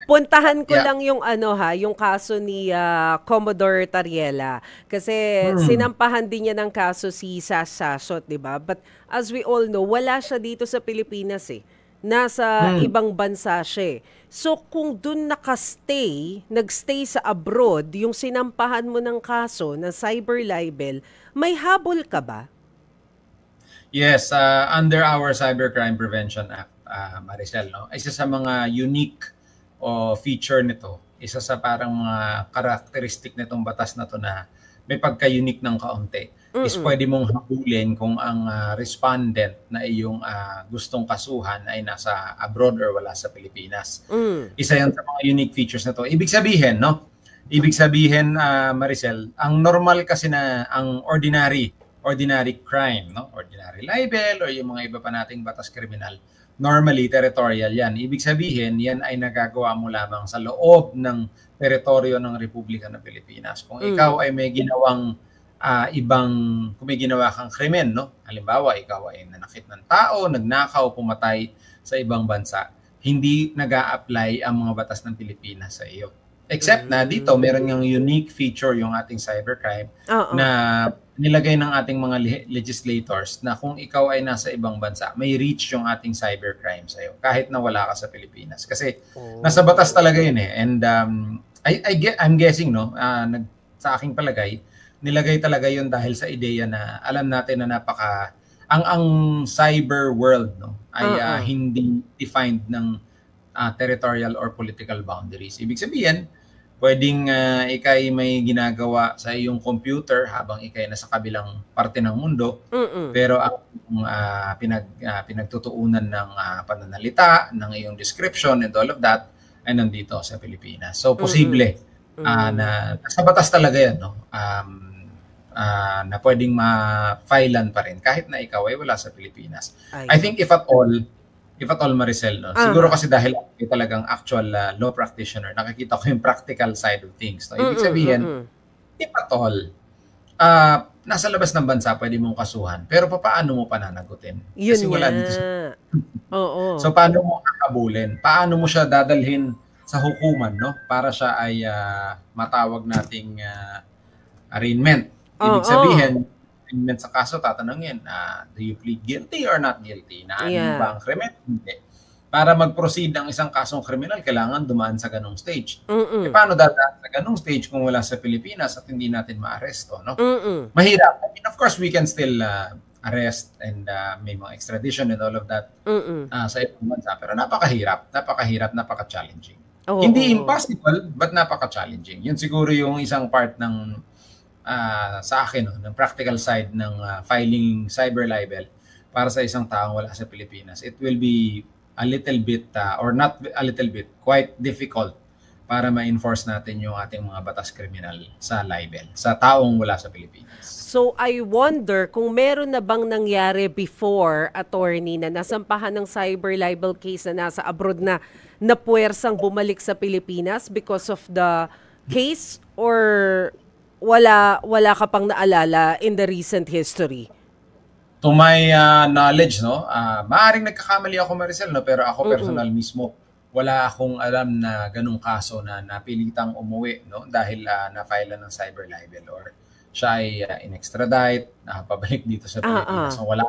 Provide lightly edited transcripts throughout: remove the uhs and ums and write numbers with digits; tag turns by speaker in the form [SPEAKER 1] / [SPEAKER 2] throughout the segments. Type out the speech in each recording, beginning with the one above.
[SPEAKER 1] puntahan ko
[SPEAKER 2] Yeah.
[SPEAKER 1] lang yung yung kaso ni Commodore Tariela. Kasi
[SPEAKER 2] Hmm.
[SPEAKER 1] sinampahan din niya ng kaso si Sas Sasot, 'di ba? But as we all know, wala siya dito sa Pilipinas eh. Nasa
[SPEAKER 2] Hmm.
[SPEAKER 1] ibang bansa siya eh. So kung dun nakastay, nagstay sa abroad, yung sinampahan mo ng kaso ng cyber libel, may habol ka ba?
[SPEAKER 2] Yes, under our Cybercrime Prevention Act, Maricel, no? Isa sa mga unique o feature nito, isa sa parang mga characteristic nitong batas na to na may pagka-unique ng kaunti is
[SPEAKER 1] Mm.
[SPEAKER 2] pwede mong habulin kung ang respondent na iyong gustong kasuhan ay nasa abroad or wala sa Pilipinas.
[SPEAKER 1] Mm.
[SPEAKER 2] Isa yan sa mga unique features na to. Ibig sabihin, no? Ibig sabihin, Maricel, ang normal kasi na ang ordinary crime, no? Ordinary libel o yung mga iba pa nating batas kriminal, normally territorial yan. Ibig sabihin, yan ay nagagawa mo lamang sa loob ng teritoryo ng Republika ng Pilipinas. Kung
[SPEAKER 1] Mm.
[SPEAKER 2] ikaw ay may ginawang ibang, kung may ginawa kang krimen, no? Halimbawa, ikaw ay nanakit ng tao, nagnakaw, pumatay sa ibang bansa, hindi nag-a-apply ang mga batas ng Pilipinas sa iyo. Except na dito, meron yung unique feature yung ating cybercrime
[SPEAKER 1] Oo.
[SPEAKER 2] na nilagay ng ating mga legislators na kung ikaw ay nasa ibang bansa, may reach yung ating cybercrime sa'yo kahit na wala ka sa Pilipinas. Kasi nasa batas
[SPEAKER 1] Oh.
[SPEAKER 2] talaga yun eh. And I'm guessing, no, sa aking palagay, nilagay talaga yun dahil sa ideya na alam natin na ang cyber world, no, ay
[SPEAKER 1] Oo.
[SPEAKER 2] hindi defined ng territorial or political boundaries. Ibig sabihin, pwedeng ikay may ginagawa sa iyong computer habang ikay nasa kabilang parte ng mundo,
[SPEAKER 1] Mm.
[SPEAKER 2] pero ang pinagtutuunan ng pananalita, ng iyong description and all of that ay nandito sa Pilipinas. So,
[SPEAKER 1] Mm.
[SPEAKER 2] posible
[SPEAKER 1] Mm.
[SPEAKER 2] na sa batas talaga yan, no? Na pwedeng ma-filean pa rin kahit na ikaw ay wala sa Pilipinas. I
[SPEAKER 1] Ayun.
[SPEAKER 2] think if at all, Maricel, no? Siguro
[SPEAKER 1] Aha.
[SPEAKER 2] kasi dahil ako talagang actual law practitioner, nakikita ko yung practical side of things. No? Ibig
[SPEAKER 1] Mm.
[SPEAKER 2] sabihin,
[SPEAKER 1] Mm.
[SPEAKER 2] if at all, nasa labas ng bansa, pwede mong kasuhan. Pero paano mo pananagutin?
[SPEAKER 1] Yun
[SPEAKER 2] Kasi
[SPEAKER 1] nga.
[SPEAKER 2] wala dito sa...
[SPEAKER 1] Oo.
[SPEAKER 2] So, paano mo kakabulin? Paano mo siya dadalhin sa hukuman, no? Para siya ay matawag nating arraignment. Ibig
[SPEAKER 1] Oo.
[SPEAKER 2] sabihin, arraignment sa kaso, tatanungin, do you plead guilty or not guilty? Naanin mo ba
[SPEAKER 1] Yeah.
[SPEAKER 2] ang krimen? Hindi. Para mag-proceed ang isang kasong kriminal, kailangan dumaan sa ganong stage. E
[SPEAKER 1] Mm.
[SPEAKER 2] paano dadaan sa ganong stage kung wala sa Pilipinas at hindi natin maaresto, no?
[SPEAKER 1] Mm.
[SPEAKER 2] Mahirap. I mean, of course, we can still arrest and may mga extradition and all of that
[SPEAKER 1] Mm.
[SPEAKER 2] sa ibang bansa. Pero napakahirap, napaka-challenging. Hindi
[SPEAKER 1] Oo.
[SPEAKER 2] impossible, but napaka-challenging. Yun siguro yung isang part ng sa akin, no, ng practical side ng filing cyber libel para sa isang taong wala sa Pilipinas. It will be a little bit, or not a little bit, quite difficult para ma-enforce natin yung ating mga batas kriminal sa libel, sa taong wala sa Pilipinas.
[SPEAKER 1] So I wonder kung meron na bang nangyari before, attorney, na nasampahan ng cyber libel case na nasa abroad na napuwersang bumalik sa Pilipinas because of the case, or wala ka pang naalala in the recent history?
[SPEAKER 2] To my knowledge, no, maaaring nagkakamali ako, Maricel, no, pero ako
[SPEAKER 1] Mm.
[SPEAKER 2] personal mismo, wala akong alam na ganung kaso na napilitang umuwi, no, dahil na-file ng cyber libel or siya ay in-extradite, pabalik dito sa Pilipinas. So, wala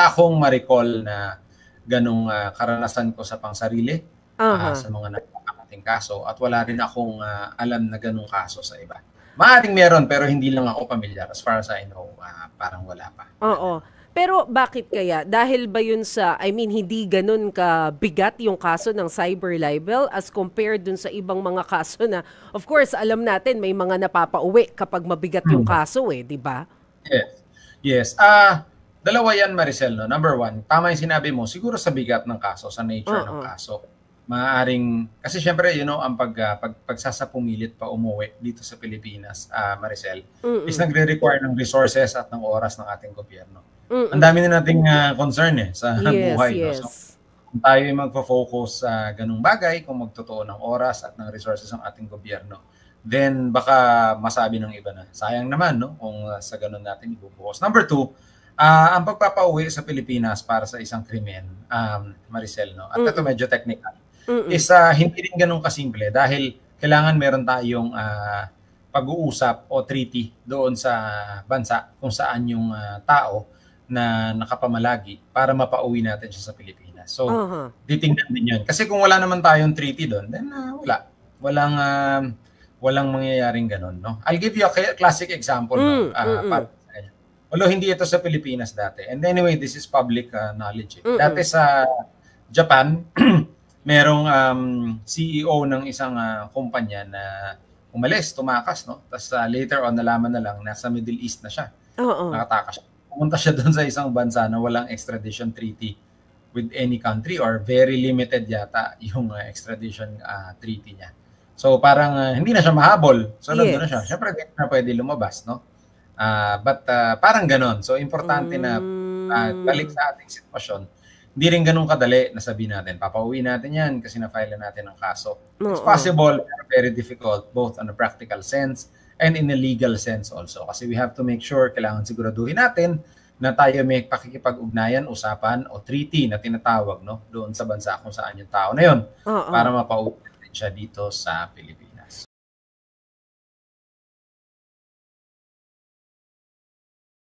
[SPEAKER 2] akong ma-recall na ganung karanasan ko sa pangsarili
[SPEAKER 1] Aha.
[SPEAKER 2] sa mga napakating kaso, at wala rin akong alam na ganung kaso sa iba. Maaaring meron pero hindi lang ako pamilyar. As far as I know, parang wala pa.
[SPEAKER 1] Oo. Pero bakit kaya? Dahil ba yun sa, I mean, hindi ganun kabigat yung kaso ng cyber libel as compared dun sa ibang mga kaso na, of course, alam natin may mga napapauwi kapag mabigat yung kaso eh, di ba?
[SPEAKER 2] Yes. Yes. Dalawa yan, Maricel, no? Number one, tama yung sinabi mo, siguro sa bigat ng kaso, sa nature ng
[SPEAKER 1] Oo.
[SPEAKER 2] kaso. Maaaring, kasi syempre, ang pagsasapumilit pa umuwi dito sa Pilipinas, Maricel, is
[SPEAKER 1] Mm.
[SPEAKER 2] nagre-require ng resources at ng oras ng ating gobyerno. Ang
[SPEAKER 1] Mm.
[SPEAKER 2] dami na nating concern sa
[SPEAKER 1] Yes,
[SPEAKER 2] buhay, no? So,
[SPEAKER 1] yes.
[SPEAKER 2] kung tayo ay magfo-focus sa ganung bagay, kung magtotoo ng oras at ng resources ng ating gobyerno, then baka masabi ng iba na, sayang naman, no, kung sa ganun natin ibubuhos. Number two, ang pagpapauwi sa Pilipinas para sa isang krimen, Maricel, no, at ito
[SPEAKER 1] Mm.
[SPEAKER 2] medyo technical, is hindi rin ganun kasimple dahil kailangan meron tayong pag-uusap o treaty doon sa bansa kung saan yung tao na nakapamalagi para mapauwi natin siya sa Pilipinas. So, titingnan din yun. Kasi kung wala naman tayong treaty doon, then wala. Walang mangyayaring ganun, no? I'll give you a classic example, no? Para sa inyo. Although hindi ito sa Pilipinas dati. And anyway, this is public knowledge. Dati sa Japan, merong CEO ng isang kumpanya na umalis, tumakas, no? Tapos later on, nalaman na lang, nasa Middle East na siya. Nakatakas siya. Pumunta siya doon sa isang bansa na walang extradition treaty with any country or very limited yata yung extradition treaty niya. So parang hindi na siya mahabol. So nandun na siya. Siyempre, hindi na pwede lumabas, no? But parang ganon. So importante na balik sa ating sitwasyon, hindi rin ganun kadali na sabihin natin, papauwi natin yan kasi na-file na natin ang kaso. It's possible, pero very difficult, both on a practical sense and in a legal sense also. Kasi we have to make sure, kailangan siguraduhin natin na tayo may pakikipag-ugnayan, usapan o treaty na tinatawag, no, doon sa bansa kung saan yung tao na yun para mapauwi natin siya dito sa Pilipinas.